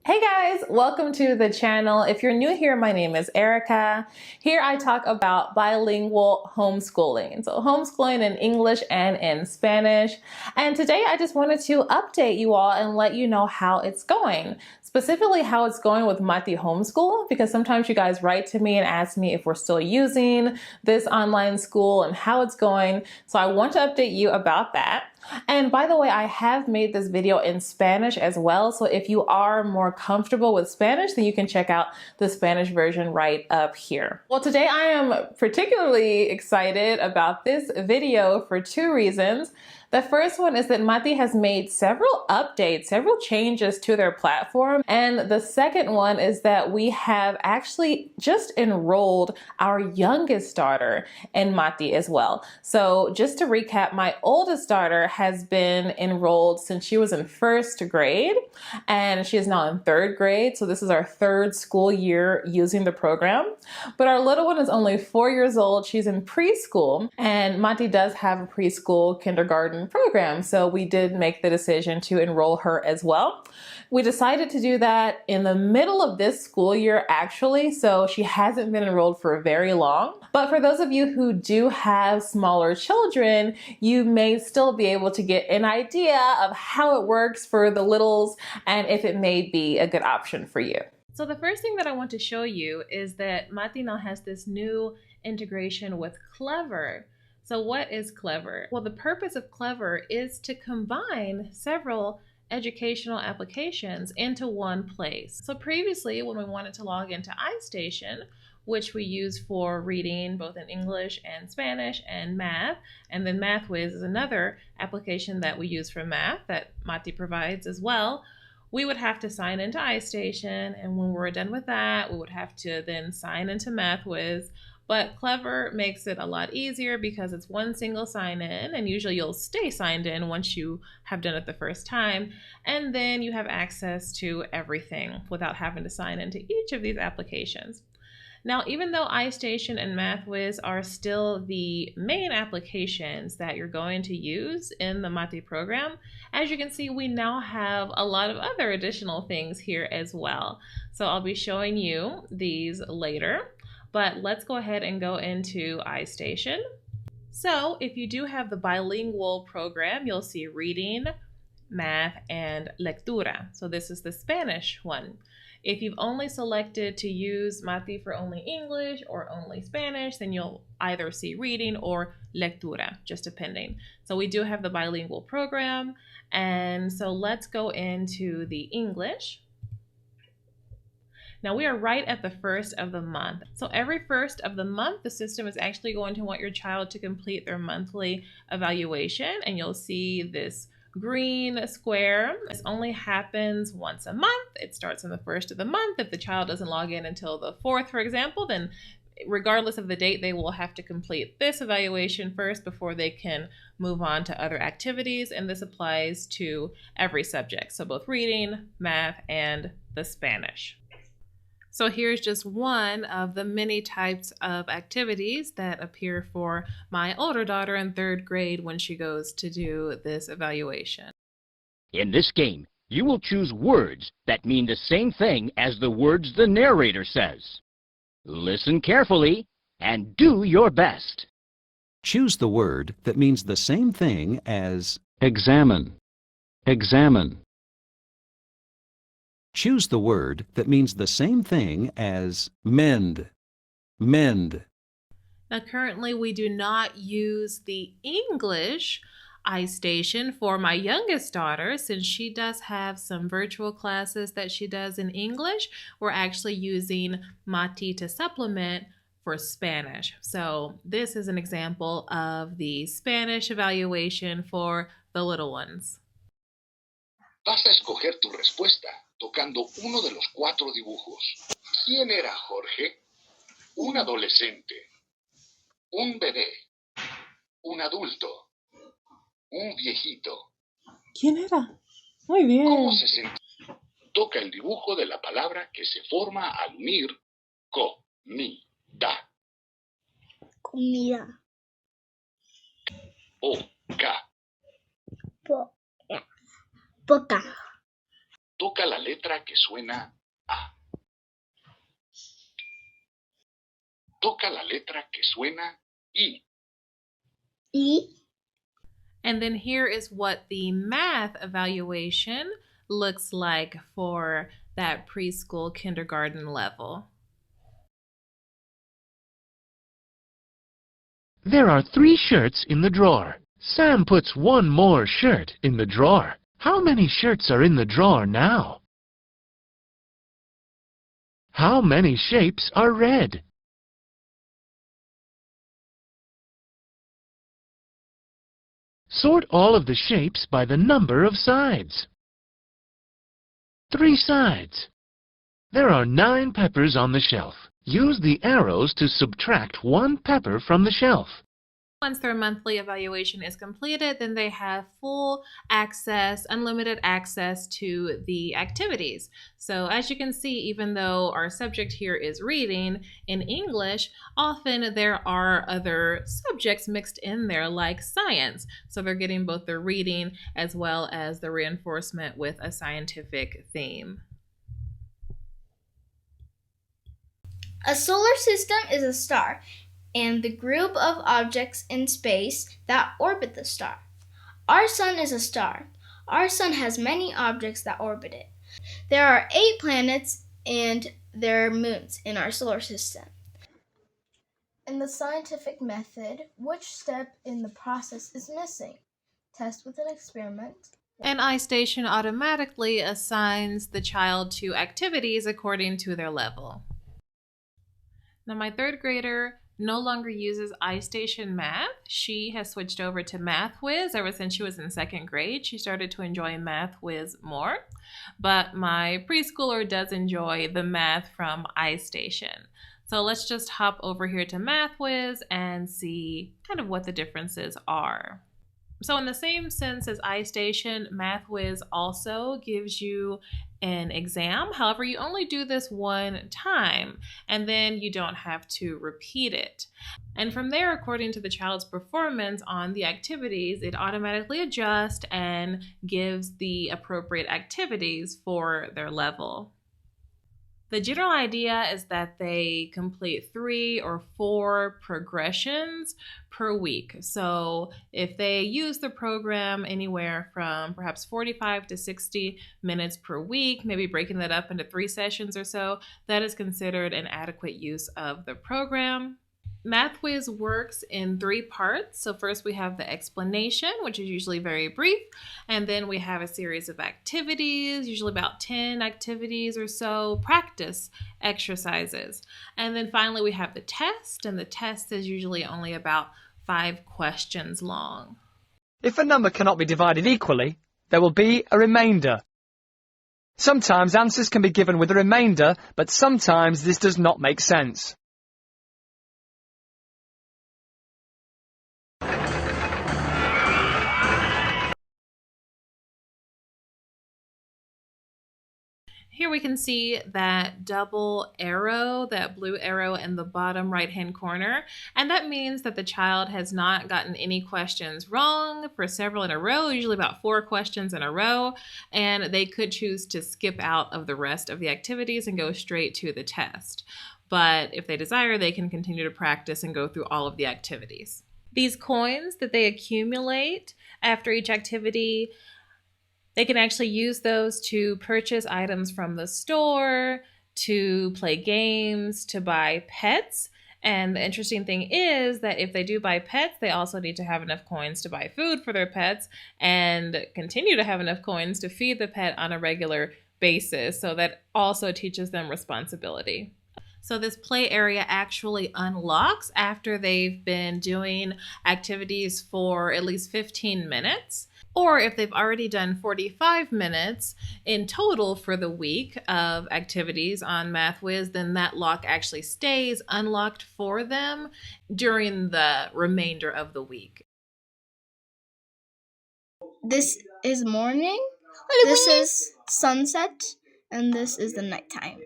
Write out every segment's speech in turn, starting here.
Hey guys, welcome to the channel. If you're new here, my name is Erica. Here I talk about bilingual homeschooling. So homeschooling in English and in Spanish. And today I just wanted to update you all and let you know how it's going. Specifically how it's going with MathWhizz Homeschool, because sometimes you guys write to me and ask me if we're still using this online school and how it's going. So I want to update you about that. And by the way, I have made this video in Spanish as well. So if you are more comfortable with Spanish, then you can check out the Spanish version right up here. Well, today I am particularly excited about this video for two reasons. The first one is that MathWhizz has made several updates, several changes to their platform. And the second one is that we have actually just enrolled our youngest daughter in MathWhizz as well. So just to recap, my oldest daughter has been enrolled since she was in first grade, and she is now in third grade. So this is our third school year using the program. But our little one is only 4 years old. She's in preschool, and MathWhizz does have a preschool kindergarten program. So we did make the decision to enroll her as well. We decided to do that in the middle of this school year, actually. So she hasn't been enrolled for very long. But for those of you who do have smaller children, you may still be able to get an idea of how it works for the littles and if it may be a good option for you. So the first thing that I want to show you is that MathWhizz now has this new integration with Clever. So what is Clever? Well, the purpose of Clever is to combine several educational applications into one place. So previously, when we wanted to log into Istation, which we use for reading both in English and Spanish and math, and then MathWhizz is another application that we use for math that MathWhizz provides as well, we would have to sign into Istation, and when we're done with that, we would have to then sign into MathWhizz. But Clever makes it a lot easier because it's one single sign in, and usually you'll stay signed in once you have done it the first time, and then you have access to everything without having to sign into each of these applications. Now, even though Istation and MathWhizz are still the main applications that you're going to use in the MathWhizz program, as you can see, we now have a lot of other additional things here as well. So I'll be showing you these later. But let's go ahead and go into Istation. So if you do have the bilingual program, you'll see reading, math, and lectura. So this is the Spanish one. If you've only selected to use MathWhizz for only English or only Spanish, then you'll either see reading or lectura, just depending. So we do have the bilingual program. And so let's go into the English. Now we are right at the first of the month. So every first of the month, the system is actually going to want your child to complete their monthly evaluation, and you'll see this green square. This only happens once a month. It starts on the first of the month. If the child doesn't log in until the 4th, for example, then regardless of the date, they will have to complete this evaluation first before they can move on to other activities. And this applies to every subject. So both reading, math, and the Spanish. So here's just one of the many types of activities that appear for my older daughter in 3rd grade when she goes to do this evaluation. In this game, you will choose words that mean the same thing as the words the narrator says. Listen carefully and do your best. Choose the word that means the same thing as examine, examine. Choose the word that means the same thing as mend, mend. Now currently we do not use the English Istation for my youngest daughter. Since she does have some virtual classes that she does in English, we're actually using MathWhizz to supplement for Spanish. So this is an example of the Spanish evaluation for the little ones. Vas a escoger tu respuesta tocando uno de los 4 dibujos. ¿Quién era Jorge? Un adolescente, un bebé, un adulto, un viejito. ¿Quién era? Muy bien. ¿Cómo se sentía? Toca el dibujo de la palabra que se forma al unir comida. Comida. Poca. Poca. Toca la letra que suena A. Toca la letra que suena I. E. And then here is what the math evaluation looks like for that preschool kindergarten level. There are 3 shirts in the drawer. Sam puts 1 more shirt in the drawer. How many shirts are in the drawer now? How many shapes are red? Sort all of the shapes by the number of sides. 3 sides. There are 9 peppers on the shelf. Use the arrows to subtract 1 pepper from the shelf. Once their monthly evaluation is completed, then they have full access, unlimited access to the activities. So as you can see, even though our subject here is reading, in English, often there are other subjects mixed in there like science. So they're getting both the reading as well as the reinforcement with a scientific theme. A solar system is a star and the group of objects in space that orbit the star. Our sun is a star. Our sun has many objects that orbit it. There are 8 planets and their moons in our solar system. In the scientific method, which step in the process is missing? Test with an experiment. And Istation automatically assigns the child to activities according to their level. Now my 3rd grader no longer uses Istation Math. She has switched over to MathWhizz ever since she was in 2nd grade. She started to enjoy MathWhizz more, but my preschooler does enjoy the math from Istation. So let's just hop over here to MathWhizz and see kind of what the differences are. So in the same sense as Istation, MathWhizz also gives you an exam. However, you only do this 1 time, and then you don't have to repeat it. And from there, according to the child's performance on the activities, it automatically adjusts and gives the appropriate activities for their level. The general idea is that they complete 3 or 4 progressions per week. So if they use the program anywhere from perhaps 45 to 60 minutes per week, maybe breaking that up into 3 sessions or so, that is considered an adequate use of the program. MathWhizz works in 3 parts. So first we have the explanation, which is usually very brief, and then we have a series of activities, usually about 10 activities or so, practice exercises. And then finally we have the test, and the test is usually only about 5 questions long. If a number cannot be divided equally, there will be a remainder. Sometimes answers can be given with a remainder, but sometimes this does not make sense. Here we can see that double arrow, that blue arrow in the bottom right-hand corner, and that means that the child has not gotten any questions wrong for several in a row, usually about 4 questions in a row, and they could choose to skip out of the rest of the activities and go straight to the test. But if they desire, they can continue to practice and go through all of the activities. These coins that they accumulate after each activity, they can actually use those to purchase items from the store, to play games, to buy pets. And the interesting thing is that if they do buy pets, they also need to have enough coins to buy food for their pets and continue to have enough coins to feed the pet on a regular basis. So that also teaches them responsibility. So this play area actually unlocks after they've been doing activities for at least 15 minutes. Or if they've already done 45 minutes in total for the week of activities on MathWhizz, then that lock actually stays unlocked for them during the remainder of the week. This is morning, this is sunset, and this is the nighttime.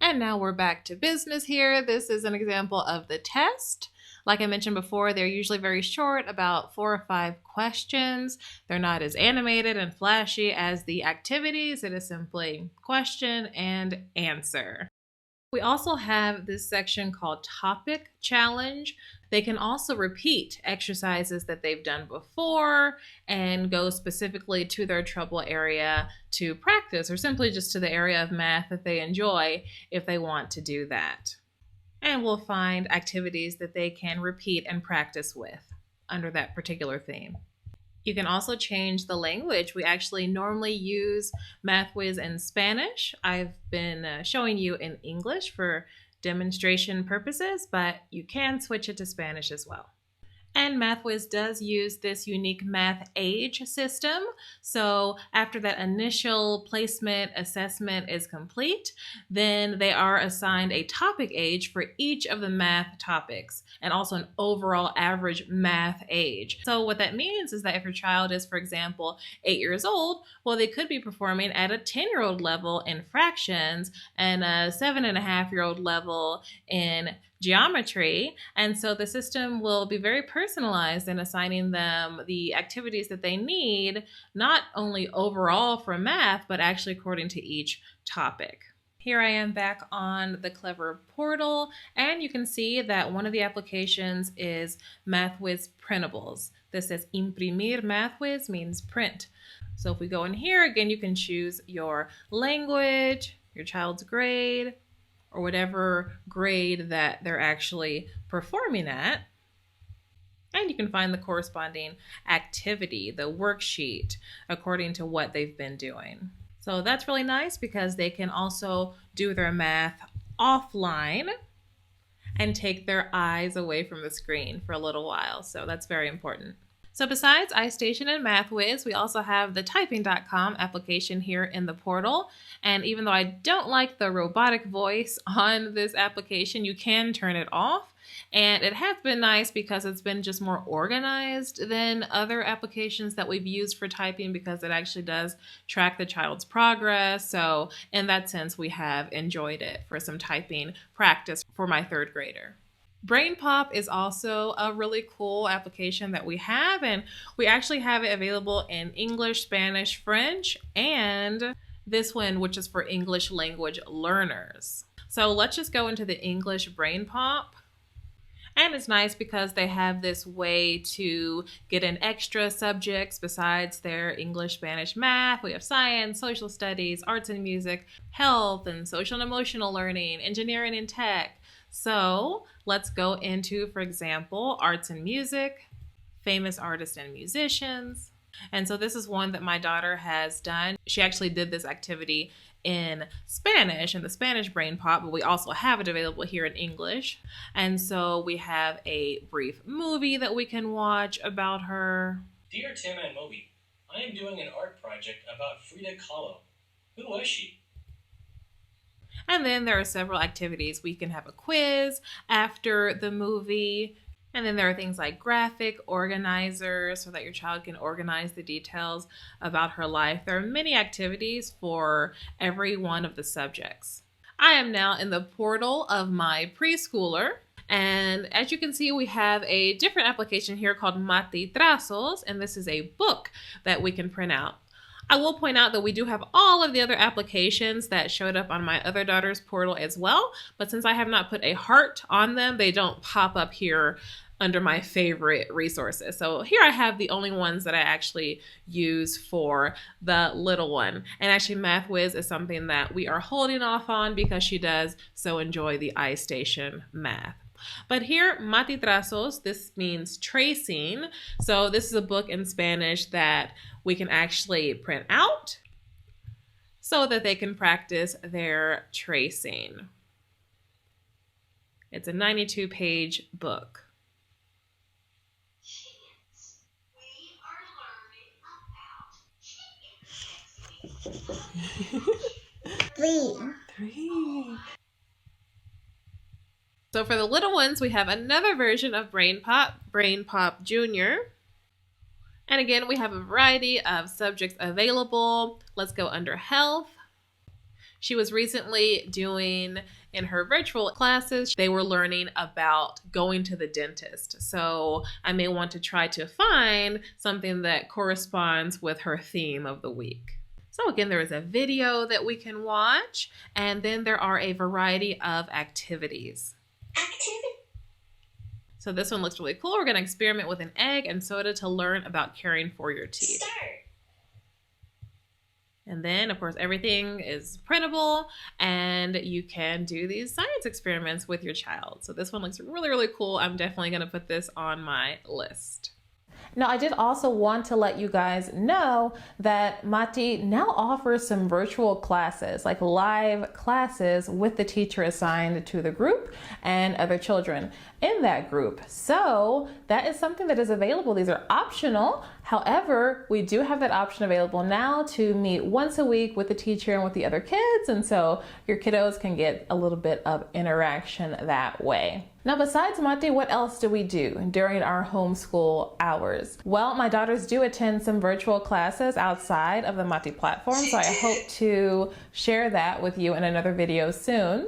And now we're back to business here. This is an example of the test. Like I mentioned before, they're usually very short, about 4 or 5 questions. They're not as animated and flashy as the activities. It is simply question and answer. We also have this section called Topic Challenge. They can also repeat exercises that they've done before and go specifically to their trouble area to practice, or simply just to the area of math that they enjoy if they want to do that. And we'll find activities that they can repeat and practice with under that particular theme. You can also change the language. We actually normally use MathWhizz in Spanish. I've been showing you in English for demonstration purposes, but you can switch it to Spanish as well. And MathWhizz does use this unique math age system. So after that initial placement assessment is complete, then they are assigned a topic age for each of the math topics, and also an overall average math age. So what that means is that if your child is, for example, 8 years old, well, they could be performing at a 10-year-old level in fractions and a 7.5-year-old level in geometry. And so the system will be very personalized in assigning them the activities that they need, not only overall for math, but actually according to each topic. Here I am back on the Clever portal, and you can see that one of the applications is MathWhizz Printables. This says imprimir MathWhizz, means print. So if we go in here, again, you can choose your language, your child's grade, or whatever grade that they're actually performing at. And you can find the corresponding activity, the worksheet, according to what they've been doing. So that's really nice because they can also do their math offline and take their eyes away from the screen for a little while. So that's very important. So besides Istation and MathWhizz, we also have the typing.com application here in the portal. And even though I don't like the robotic voice on this application, you can turn it off. And it has been nice because it's been just more organized than other applications that we've used for typing, because it actually does track the child's progress. So in that sense, we have enjoyed it for some typing practice for my 3rd grader. BrainPop is also a really cool application that we have, and we actually have it available in English, Spanish, French, and this one, which is for English language learners. So let's just go into the English BrainPop. And it's nice because they have this way to get in extra subjects besides their English, Spanish, math. We have science, social studies, arts and music, health, and social and emotional learning, engineering and tech. So let's go into, for example, arts and music, famous artists and musicians. And so this is one that my daughter has done. She actually did this activity in Spanish, in the Spanish BrainPop, but we also have it available here in English. And so we have a brief movie that we can watch about her. Dear Tim and Moby, I am doing an art project about Frida Kahlo. Who was she? And then there are several activities. We can have a quiz after the movie. And then there are things like graphic organizers so that your child can organize the details about her life. There are many activities for every one of the subjects. I am now in the portal of my preschooler. And as you can see, we have a different application here called Trazos, and this is a book that we can print out. I will point out that we do have all of the other applications that showed up on my other daughter's portal as well, but since I have not put a heart on them, they don't pop up here under my favorite resources. So here I have the only ones that I actually use for the little one. And actually MathWhizz is something that we are holding off on because she does so enjoy the Istation math. But here, Trazos, this means tracing. So this is a book in Spanish that we can actually print out so that they can practice their tracing. It's a 92-page book. Three. So for the little ones, we have another version of BrainPop Junior. And again, we have a variety of subjects available. Let's go under health. She was recently doing in her virtual classes, they were learning about going to the dentist. So I may want to try to find something that corresponds with her theme of the week. So again, there is a video that we can watch, and then there are a variety of activities. So this one looks really cool. We're going to experiment with an egg and soda to learn about caring for your teeth. And then, of course, everything is printable, and you can do these science experiments with your child. So this one looks really, really cool. I'm definitely going to put this on my list. Now, I did also want to let you guys know that Mati now offers some virtual classes, like live classes with the teacher assigned to the group and other children in that group. So that is something that is available. These are optional. However, we do have that option available now to meet once a week with the teacher and with the other kids. And so your kiddos can get a little bit of interaction that way. Now, besides Mati, what else do we do during our homeschool hours? Well, my daughters do attend some virtual classes outside of the Mati platform, so I hope to share that with you in another video soon.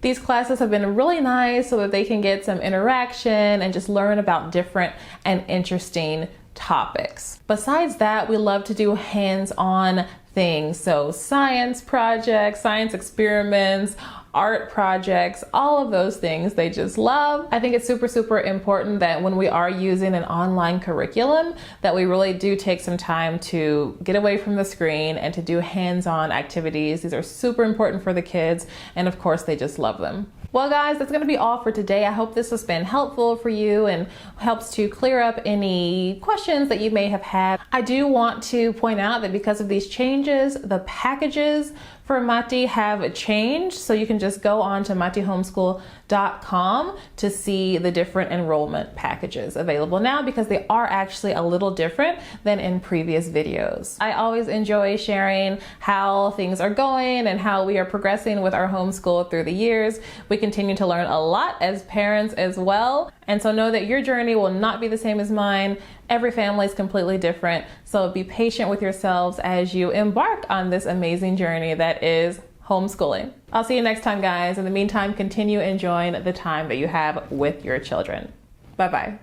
These classes have been really nice so that they can get some interaction and just learn about different and interesting topics. Besides that, we love to do hands-on things. So science projects, science experiments, art projects, all of those things they just love. I think it's super, super important that when we are using an online curriculum, that we really do take some time to get away from the screen and to do hands-on activities. These are super important for the kids, and of course, they just love them. Well, guys, that's going to be all for today. I hope this has been helpful for you and helps to clear up any questions that you may have had. I do want to point out that because of these changes, the packages for Mati have changed. So you can just go on to mathihomeschool.com to see the different enrollment packages available now, because they are actually a little different than in previous videos. I always enjoy sharing how things are going and how we are progressing with our homeschool through the years. We continue to learn a lot as parents as well. And so know that your journey will not be the same as mine. Every family is completely different. So be patient with yourselves as you embark on this amazing journey that is homeschooling. I'll see you next time, guys. In the meantime, continue enjoying the time that you have with your children. Bye-bye.